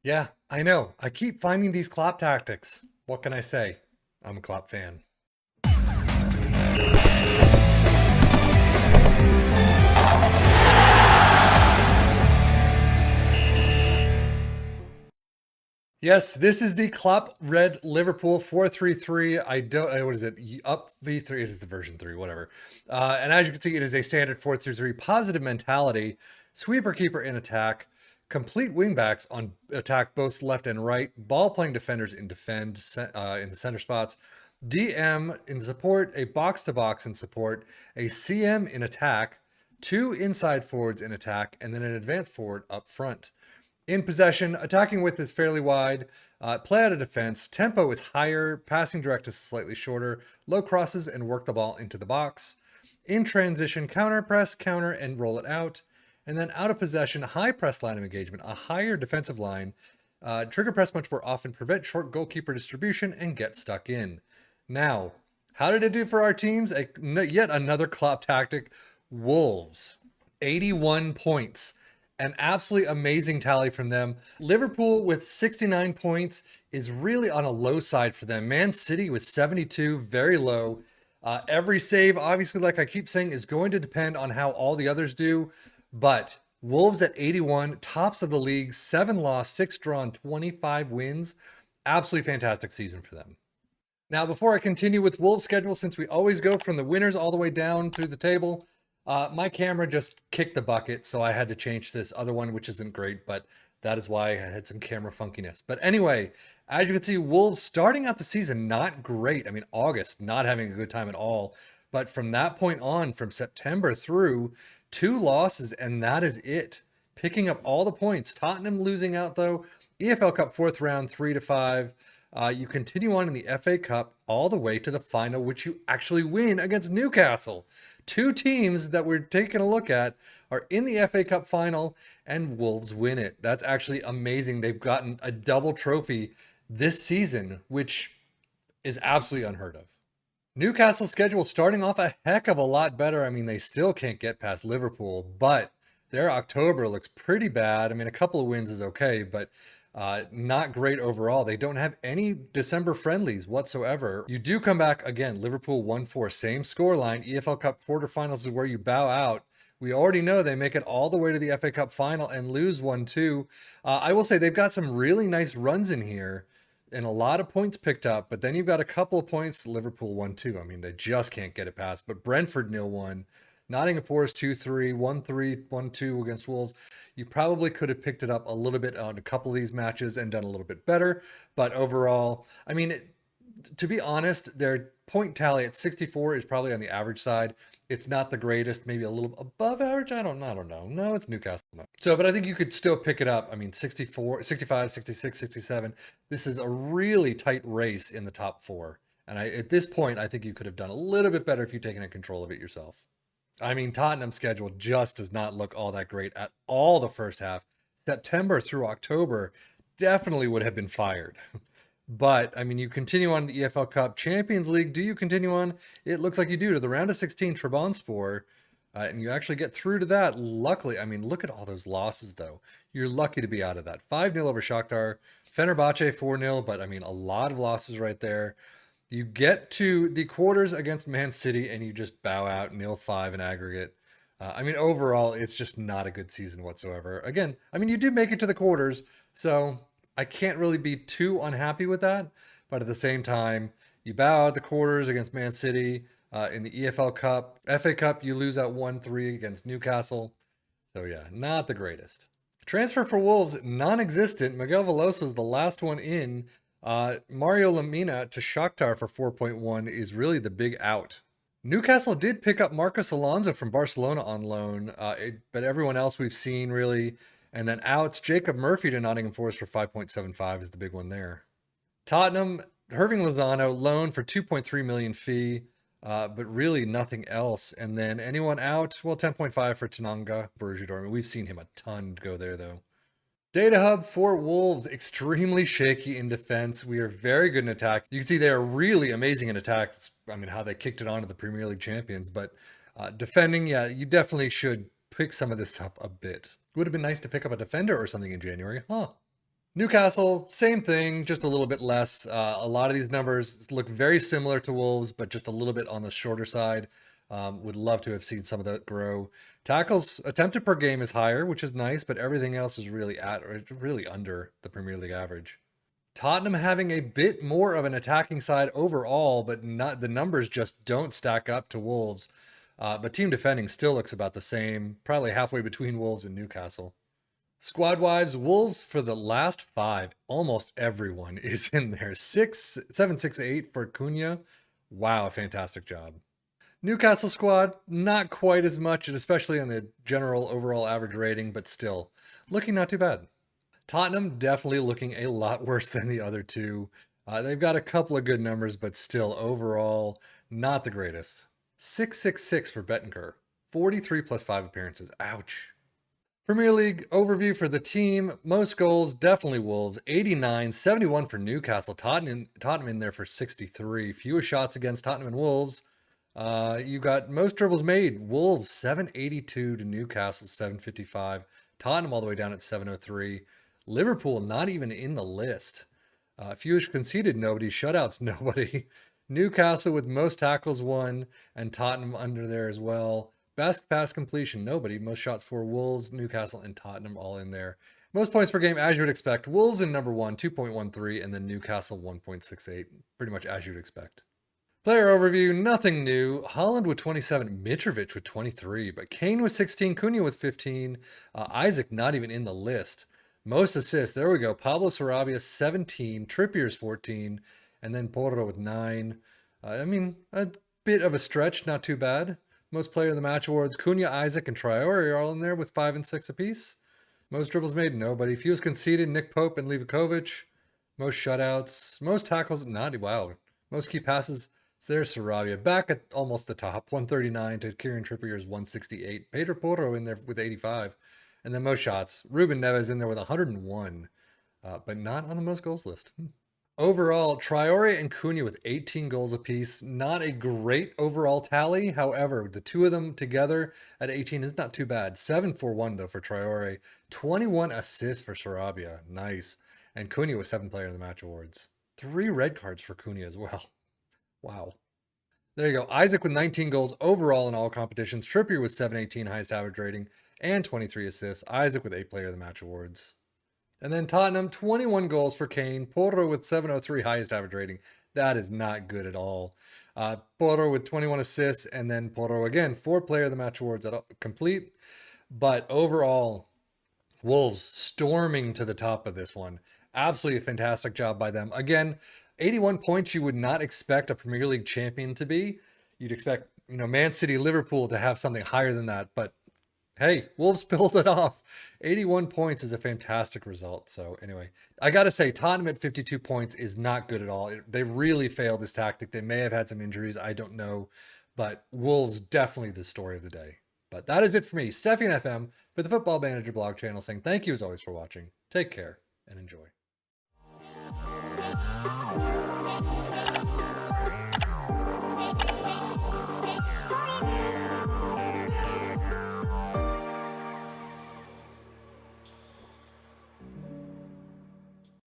Yeah, I know. I keep finding these Klopp tactics. What can I say? I'm a Klopp fan. Yes, this is the Klopp Red Liverpool 4-3-3. I don't, what is it? Up V3, it is the version 3, whatever. And as you can see, it is a standard 4-3-3 positive mentality, sweeper keeper in attack, complete wingbacks on attack, both left and right, ball playing defenders in in the center spots, DM in support, a box to box in support, a CM in attack, two inside forwards in attack, and then an advanced forward up front. In possession, attacking width is fairly wide. Play out of defense. Tempo is higher. Passing direct is slightly shorter. Low crosses and work the ball into the box. In transition, counter press, counter, and roll it out. And then out of possession, high press line of engagement, a higher defensive line. Trigger press much more often, prevent short goalkeeper distribution, and get stuck in. Now, how did it do for our teams? Yet another Klopp tactic. Wolves, 81 points. An absolutely amazing tally from them. Liverpool with 69 points is really on a low side for them. Man City with 72, very low. Every save, obviously, like I keep saying, is going to depend on how all the others do. But Wolves at 81, tops of the league, 7 lost, 6 drawn, 25 wins. Absolutely fantastic season for them. Now, before I continue with Wolves' schedule, since we always go from the winners all the way down through the table, my camera just kicked the bucket, so I had to change this other one, which isn't great, but that is why I had some camera funkiness. But anyway, as you can see, Wolves starting out the season not great. I mean, August, not having a good time at all. But from that point on, from September through, 2 losses, and that is it. Picking up all the points. Tottenham losing out, though. EFL Cup fourth round, 3-5. You continue on in the FA Cup all the way to the final, which you actually win against Newcastle. Two teams that we're taking a look at are in the FA Cup final, and Wolves win it. That's actually amazing. They've gotten a double trophy this season, which is absolutely unheard of. Newcastle's schedule starting off a heck of a lot better. I mean, they still can't get past Liverpool, but their October looks pretty bad. I mean, a couple of wins is okay, but not great overall. They don't have any December friendlies whatsoever. You do come back again. Liverpool 1-4, same scoreline. EFL Cup quarterfinals is where you bow out. We already know they make it all the way to the FA Cup final and lose 1-2. I will say they've got some really nice runs in here and a lot of points picked up, but then you've got a couple of points. Liverpool 1-2. I mean, they just can't get it past. But Brentford 0-1. Nottingham Forest 2-3, 1-3, 1-2 against Wolves. You probably could have picked it up a little bit on a couple of these matches and done a little bit better. But overall, I mean, to be honest, their point tally at 64 is probably on the average side. It's not the greatest, maybe a little above average. I don't know. No, it's Newcastle. So, but I think you could still pick it up. I mean, 64, 65, 66, 67. This is a really tight race in the top four. And at this point, I think you could have done a little bit better if you'd taken control of it yourself. I mean, Tottenham's schedule just does not look all that great at all the first half. September through October definitely would have been fired. But, I mean, you continue on the EFL Cup Champions League. Do you continue on? It looks like you do to the round of 16 Trabzonspor. And you actually get through to that. Luckily, I mean, look at all those losses, though. You're lucky to be out of that. 5-0 over Shakhtar. Fenerbahce 4-0, but I mean, a lot of losses right there. You get to the quarters against Man City and you just bow out 0-5 in aggregate. I mean, overall, it's just not a good season whatsoever. Again, I mean, you do make it to the quarters, so I can't really be too unhappy with that. But at the same time, you bow out the quarters against Man City. In the EFL Cup, FA Cup, you lose out 1-3 against Newcastle. So yeah, not the greatest. Transfer for Wolves, non-existent. Miguel Veloso is the last one in. Mario Lemina to Shakhtar for 4.1 is really the big out. Newcastle did pick up Marcos Alonso from Barcelona on loan, but everyone else we've seen really. And then outs, Jacob Murphy to Nottingham Forest for 5.75 is the big one there. Tottenham, Irving Lozano, loan for 2.3 million fee. But really nothing else. And then anyone out? Well, 10.5 for Tananga, Borussia Dortmund. We've seen him a ton go there, though. Data Hub for Wolves, extremely shaky in defense. We are very good in attack. You can see they are really amazing in attack. I mean, how they kicked it on to the Premier League champions. But defending, yeah, you definitely should pick some of this up a bit. Would have been nice to pick up a defender or something in January, huh? Newcastle, same thing, just a little bit less. A lot of these numbers look very similar to Wolves, but just a little bit on the shorter side. Would love to have seen some of that grow. Tackles attempted per game is higher, which is nice, but everything else is really at or really under the Premier League average. Tottenham having a bit more of an attacking side overall, but not the numbers just don't stack up to Wolves. But team defending still looks about the same, probably halfway between Wolves and Newcastle. Squad wise, Wolves for the last five, almost everyone is in there. 768 for Cunha. Wow, fantastic job. Newcastle squad, not quite as much, and especially on the general overall average rating, but still looking not too bad. Tottenham definitely looking a lot worse than the other two. They've got a couple of good numbers, but still overall not the greatest. 666 for Bettenker, 43 plus 5 appearances. Ouch. Premier League overview for the team. Most goals, definitely Wolves, 89, 71 for Newcastle. Tottenham in there for 63. Fewest shots against Tottenham and Wolves. You got most dribbles made. Wolves, 782 to Newcastle, 755. Tottenham all the way down at 703. Liverpool not even in the list. Fewest conceded, nobody. Shutouts, nobody. Newcastle with most tackles won, and Tottenham under there as well. Best pass completion, nobody. Most shots for Wolves, Newcastle, and Tottenham all in there. Most points per game, as you would expect. Wolves in number one, 2.13, and then Newcastle 1.68. Pretty much as you'd expect. Player overview, nothing new. Haaland with 27, Mitrovic with 23, but Kane with 16, Cunha with 15, Isaac not even in the list. Most assists, there we go. Pablo Sarabia 17, Trippier's 14, and then Porro with 9. I mean, a bit of a stretch, not too bad. Most player of the match awards, Cunha, Isaac, and Traore are all in there with 5 and 6 apiece. Most dribbles made, nobody. Fewest conceded, Nick Pope and Livakovic. Most shutouts, most tackles, not, wow. Most key passes, so there's Sarabia back at almost the top, 139 to Kieran Trippier's 168. Pedro Porro in there with 85. And then most shots, Ruben Neves in there with 101, but not on the most goals list. Overall, Traore and Cunha with 18 goals apiece. Not a great overall tally. However, the two of them together at 18 is not too bad. 7-4-1 though for Traore. 21 assists for Sarabia. Nice. And Cunha was 7th player in the match awards. 3 red cards for Cunha as well. Wow. There you go. Isaac with 19 goals overall in all competitions. Trippier with 718 highest average rating and 23 assists. Isaac with 8th player of the match awards. And then Tottenham, 21 goals for Kane. Porro with 703 highest average rating. That is not good at all. Porro with 21 assists, and then Porro again, 4th player of the match awards at complete. But overall, Wolves storming to the top of this one. Absolutely a fantastic job by them. Again, 81 points you would not expect a Premier League champion to be. You'd expect, Man City, Liverpool to have something higher than that, but hey, Wolves pulled it off. 81 points is a fantastic result. So anyway, I got to say, Tottenham at 52 points is not good at all. They really failed this tactic. They may have had some injuries. I don't know. But Wolves definitely the story of the day. But that is it for me, Stefan FM, for the Football Manager blog channel, saying thank you as always for watching. Take care and enjoy.